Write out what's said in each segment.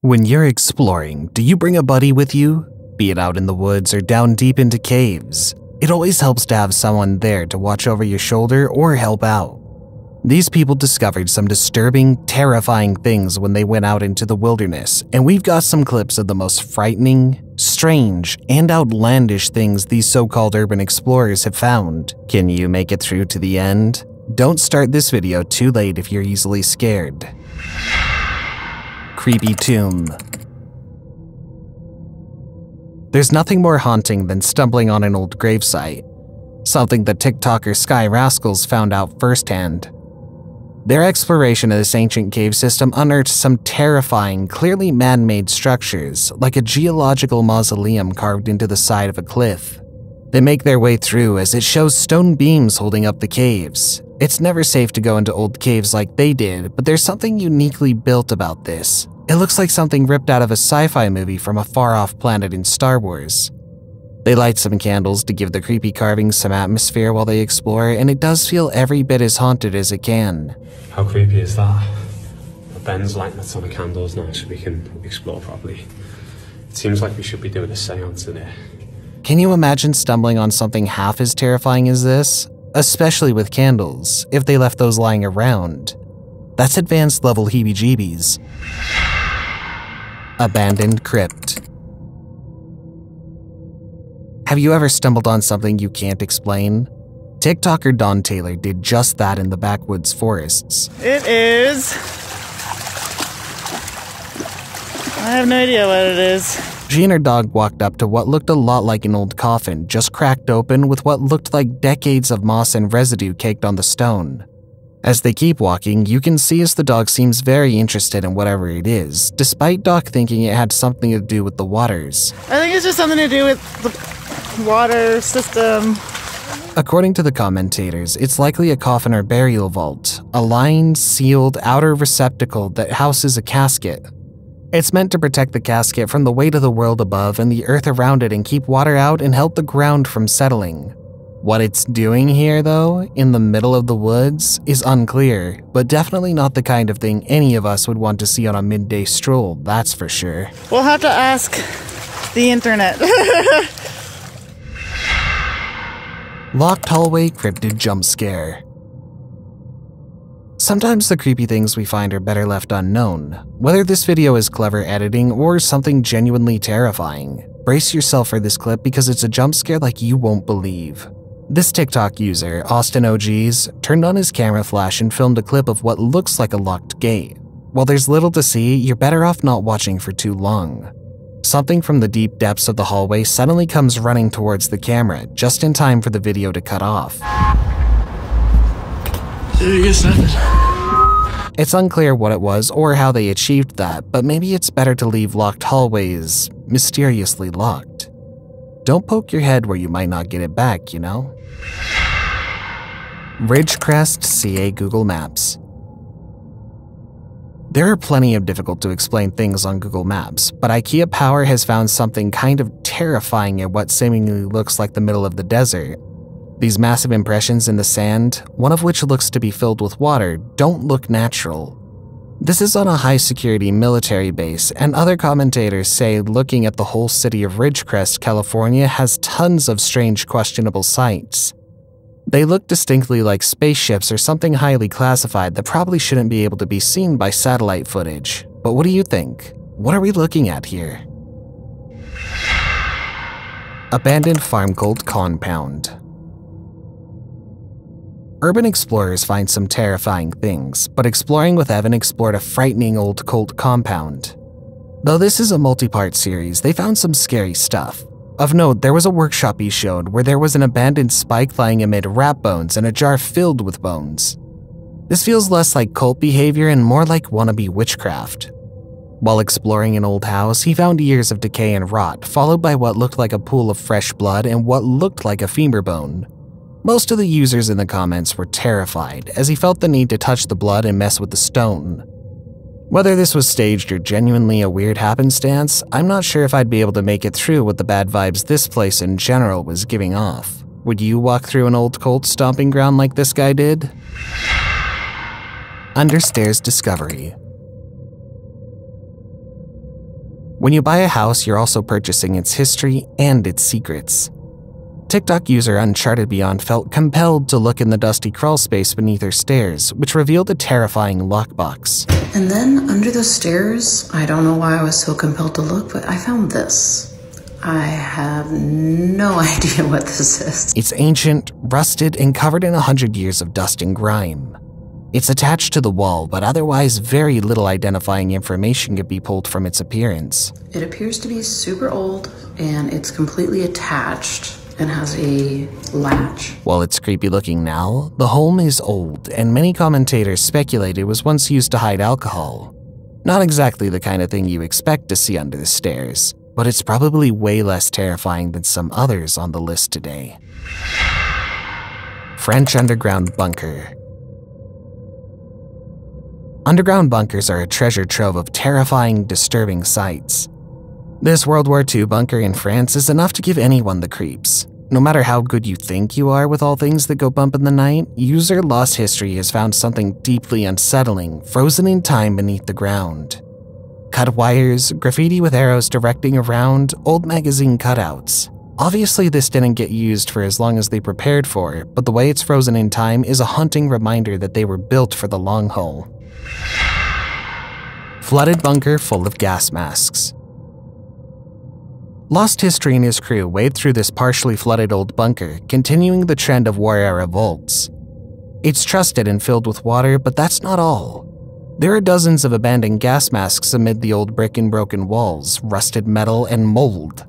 When you're exploring, do you bring a buddy with you? Be it out in the woods or down deep into caves. It always helps to have someone there to watch over your shoulder or help out. These people discovered some disturbing, terrifying things when they went out into the wilderness, and we've got some clips of the most frightening, strange, and outlandish things these so-called urban explorers have found. Can you make it through to the end? Don't start this video too late if you're easily scared. Creepy tomb. There's nothing more haunting than stumbling on an old gravesite, something the TikToker Sky Rascals found out firsthand. Their exploration of this ancient cave system unearthed some terrifying, clearly man-made structures, like a geological mausoleum carved into the side of a cliff. They make their way through as it shows stone beams holding up the caves. It's never safe to go into old caves like they did, but there's something uniquely built about this. It looks like something ripped out of a sci-fi movie from a far-off planet in Star Wars. They light some candles to give the creepy carvings some atmosphere while they explore, and it does feel every bit as haunted as it can. How creepy is that? Ben's lighting us on the candles now so we can explore properly. It seems like we should be doing a seance in here. Can you imagine stumbling on something half as terrifying as this? Especially with candles, if they left those lying around. That's advanced level heebie-jeebies. Abandoned crypt. Have you ever stumbled on something you can't explain? TikToker Don Taylor did just that in the backwoods forests. It is... I have no idea what it is. She and her dog walked up to what looked a lot like an old coffin, just cracked open with what looked like decades of moss and residue caked on the stone. As they keep walking, you can see as the dog seems very interested in whatever it is, despite Doc thinking it had something to do with the waters. I think it's just something to do with the water system. According to the commentators, it's likely a coffin or burial vault, a lined, sealed outer receptacle that houses a casket. It's meant to protect the casket from the weight of the world above and the earth around it and keep water out and help the ground from settling. What it's doing here, though, in the middle of the woods, is unclear, but definitely not the kind of thing any of us would want to see on a midday stroll, that's for sure. We'll have to ask the internet. Locked hallway cryptid jump scare. Sometimes the creepy things we find are better left unknown. Whether this video is clever editing or something genuinely terrifying, brace yourself for this clip because it's a jump scare like you won't believe. This TikTok user, Austin OGs, turned on his camera flash and filmed a clip of what looks like a locked gate. While there's little to see, you're better off not watching for too long. Something from the deep depths of the hallway suddenly comes running towards the camera, just in time for the video to cut off. It's unclear what it was or how they achieved that, but maybe it's better to leave locked hallways mysteriously locked. Don't poke your head where you might not get it back, you know? Ridgecrest CA Google Maps. There are plenty of difficult to explain things on Google Maps, but IKEA Power has found something kind of terrifying at what seemingly looks like the middle of the desert. These massive impressions in the sand, one of which looks to be filled with water, don't look natural. This is on a high-security military base, and other commentators say looking at the whole city of Ridgecrest, California has tons of strange, questionable sights. They look distinctly like spaceships or something highly classified that probably shouldn't be able to be seen by satellite footage. But what do you think? What are we looking at here? Abandoned farm cult compound. Urban explorers find some terrifying things, but Exploring with Evan explored a frightening old cult compound. Though this is a multi-part series, they found some scary stuff. Of note, there was a workshop he showed where there was an abandoned spike lying amid rat bones and a jar filled with bones. This feels less like cult behavior and more like wannabe witchcraft. While exploring an old house, he found years of decay and rot, followed by what looked like a pool of fresh blood and what looked like a femur bone. Most of the users in the comments were terrified, as he felt the need to touch the blood and mess with the stone. Whether this was staged or genuinely a weird happenstance, I'm not sure if I'd be able to make it through with the bad vibes this place in general was giving off. Would you walk through an old cult stomping ground like this guy did? Understairs Discovery. When you buy a house, you're also purchasing its history and its secrets. TikTok user Uncharted Beyond felt compelled to look in the dusty crawl space beneath her stairs, which revealed a terrifying lockbox. And then under the stairs, I don't know why I was so compelled to look, but I found this. I have no idea what this is. It's ancient, rusted, and covered in 100 years of dust and grime. It's attached to the wall, but otherwise very little identifying information could be pulled from its appearance. It appears to be super old, and it's completely attached and has a latch. While it's creepy looking now, the home is old, and many commentators speculate it was once used to hide alcohol. Not exactly the kind of thing you expect to see under the stairs, but it's probably way less terrifying than some others on the list today. French underground bunker. Underground bunkers are a treasure trove of terrifying, disturbing sights. This World War II bunker in France is enough to give anyone the creeps. No matter how good you think you are with all things that go bump in the night, user Lost History has found something deeply unsettling, frozen in time beneath the ground. Cut wires, graffiti with arrows directing around, old magazine cutouts. Obviously this didn't get used for as long as they prepared for, but the way it's frozen in time is a haunting reminder that they were built for the long haul. Flooded bunker full of gas masks. Lost History and his crew wade through this partially flooded old bunker, continuing the trend of war-era vaults. It's trusted and filled with water, but that's not all. There are dozens of abandoned gas masks amid the old brick and broken walls, rusted metal, and mold.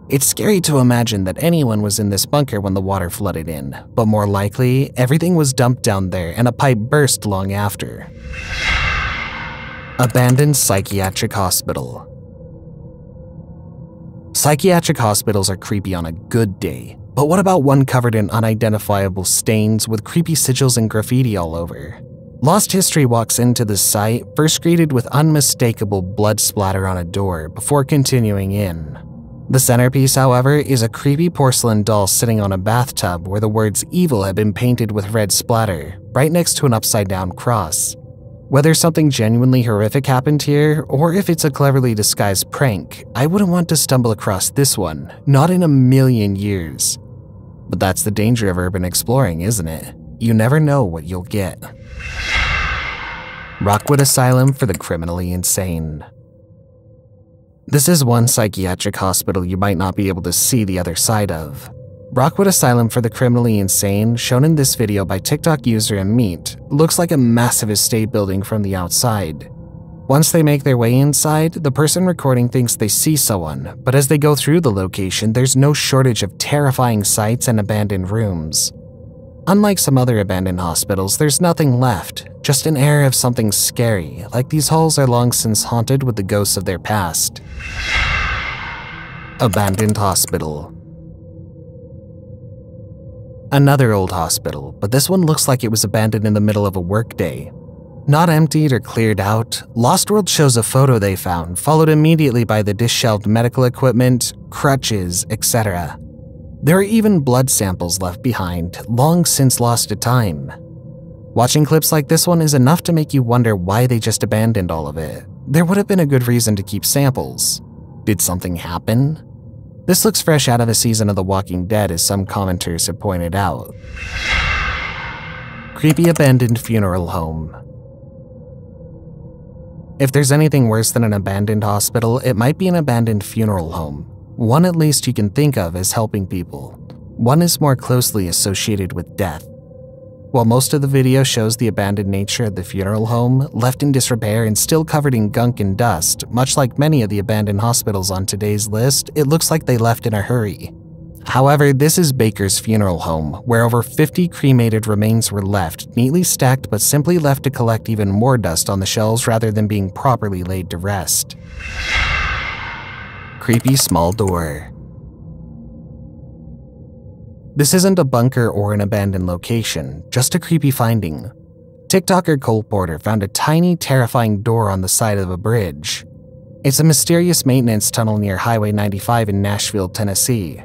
It's scary to imagine that anyone was in this bunker when the water flooded in, but more likely, everything was dumped down there and a pipe burst long after. Abandoned psychiatric hospital. Psychiatric hospitals are creepy on a good day, but what about one covered in unidentifiable stains with creepy sigils and graffiti all over? Lost History walks into the site, first greeted with unmistakable blood splatter on a door before continuing in. The centerpiece, however, is a creepy porcelain doll sitting on a bathtub where the words evil have been painted with red splatter, right next to an upside-down cross. Whether something genuinely horrific happened here, or if it's a cleverly disguised prank, I wouldn't want to stumble across this one, not in a million years. But that's the danger of urban exploring, isn't it? You never know what you'll get. Rockwood Asylum for the criminally insane. This is one psychiatric hospital you might not be able to see the other side of. Rockwood Asylum for the criminally insane, shown in this video by TikTok user Meet, looks like a massive estate building from the outside. Once they make their way inside, the person recording thinks they see someone, but as they go through the location, there's no shortage of terrifying sights and abandoned rooms. Unlike some other abandoned hospitals, there's nothing left, just an air of something scary, like these halls are long since haunted with the ghosts of their past. Abandoned hospital. Another old hospital, but this one looks like it was abandoned in the middle of a workday. Not emptied or cleared out, Lost World shows a photo they found, followed immediately by the disheveled medical equipment, crutches, etc. There are even blood samples left behind, long since lost to time. Watching clips like this one is enough to make you wonder why they just abandoned all of it. There would have been a good reason to keep samples. Did something happen? This looks fresh out of a season of The Walking Dead, as some commenters have pointed out. Creepy abandoned funeral home. If there's anything worse than an abandoned hospital, it might be an abandoned funeral home. One at least you can think of as helping people. One is more closely associated with death. While most of the video shows the abandoned nature of the funeral home, left in disrepair and still covered in gunk and dust, much like many of the abandoned hospitals on today's list, it looks like they left in a hurry. However, this is Baker's funeral home, where over 50 cremated remains were left, neatly stacked but simply left to collect even more dust on the shelves rather than being properly laid to rest. Creepy small door. This isn't a bunker or an abandoned location, just a creepy finding. TikToker Cole Porter found a tiny, terrifying door on the side of a bridge. It's a mysterious maintenance tunnel near Highway 95 in Nashville, Tennessee.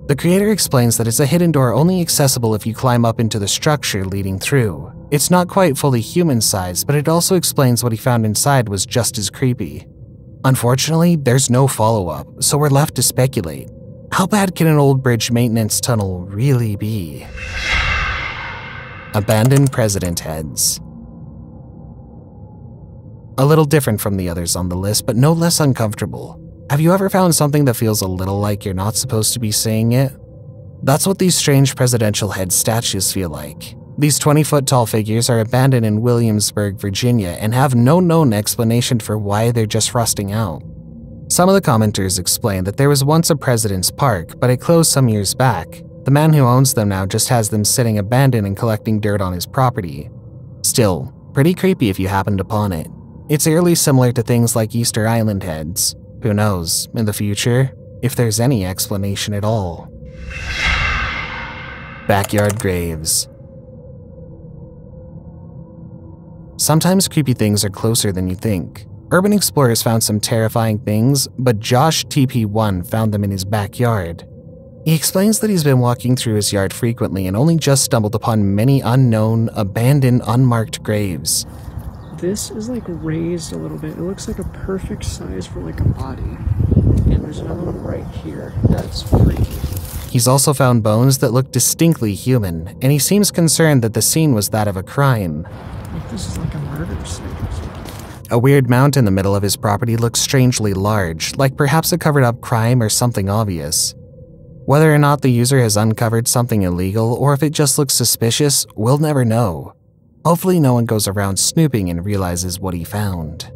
The creator explains that it's a hidden door only accessible if you climb up into the structure leading through. It's not quite fully human-sized, but it also explains what he found inside was just as creepy. Unfortunately, there's no follow-up, so we're left to speculate. How bad can an old bridge maintenance tunnel really be? Abandoned president heads. A little different from the others on the list, but no less uncomfortable. Have you ever found something that feels a little like you're not supposed to be saying it? That's what these strange presidential head statues feel like. These 20-foot-tall figures are abandoned in Williamsburg, Virginia, and have no known explanation for why they're just rusting out. Some of the commenters explain that there was once a president's park, but it closed some years back. The man who owns them now just has them sitting abandoned and collecting dirt on his property. Still, pretty creepy if you happened upon it. It's eerily similar to things like Easter Island heads. Who knows, in the future, if there's any explanation at all. Backyard graves. Sometimes creepy things are closer than you think. Urban explorers found some terrifying things, but Josh TP1 found them in his backyard. He explains that he's been walking through his yard frequently and only just stumbled upon many unknown, abandoned, unmarked graves. This is like raised a little bit. It looks like a perfect size for like a body. And there's another one right here. That's freaky. He's also found bones that look distinctly human, and he seems concerned that the scene was that of a crime. Like this is like a murder scene. A weird mount in the middle of his property looks strangely large, like perhaps a covered-up crime or something obvious. Whether or not the user has uncovered something illegal or if it just looks suspicious, we'll never know. Hopefully no one goes around snooping and realizes what he found.